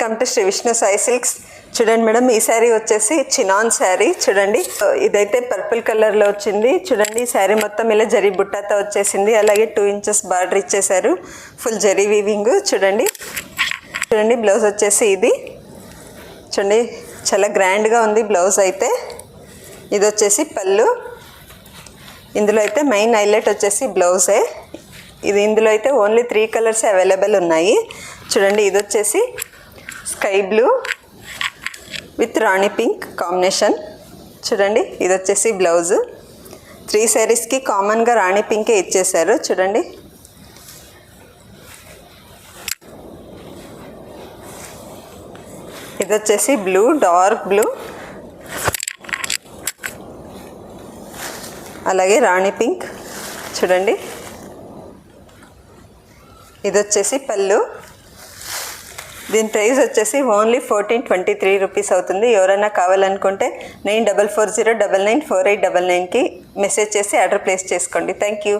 Welcome to Sri Vishnu Sai silks. చూడండి madam, ఈ శారీ వచ్చేసి చినాన్ శారీ. చూడండి, ఇదైతే పర్పుల్ కలర్లో వచ్చింది. చూడండి, ఈ శారీ మొత్తం ఇలా జరీ బుట్టాతో వచ్చేసింది. అలాగే 2 ఇంచెస్ బార్డర్ ఇచ్చేసారు, ఫుల్ జరీ వీవింగ్. చూడండి చూడండి బ్లౌజ్ వచ్చేసి ఇది. చూడండి, చాలా గ్రాండ్గా ఉంది బ్లౌజ్ అయితే. ఇది వచ్చేసి పళ్ళు. ఇందులో అయితే మెయిన్ హైలైట్ వచ్చేసి బ్లౌజే. ఇందులో అయితే ఓన్లీ 3 కలర్స్ అవైలబుల్ ఉన్నాయి. చూడండి, ఇది వచ్చేసి sky blue with Rani pink combination. చూడండి, ఇది వచ్చేసి బ్లౌజు. 3 శారీస్కి కామన్గా రాణి పింకే ఇచ్చేసారు. చూడండి, ఇది వచ్చేసి బ్లూ, డార్క్ బ్లూ, అలాగే రాణి పింక్. చూడండి, ఇది వచ్చేసి పళ్ళు. దీని ప్రైస్ వచ్చేసి ఓన్లీ 1423 రూపీస్ అవుతుంది. ఎవరైనా కావాలనుకుంటే 9440994899కి మెసేజ్ చేసి ఆర్డర్ ప్లేస్ చేసుకోండి. Thank you.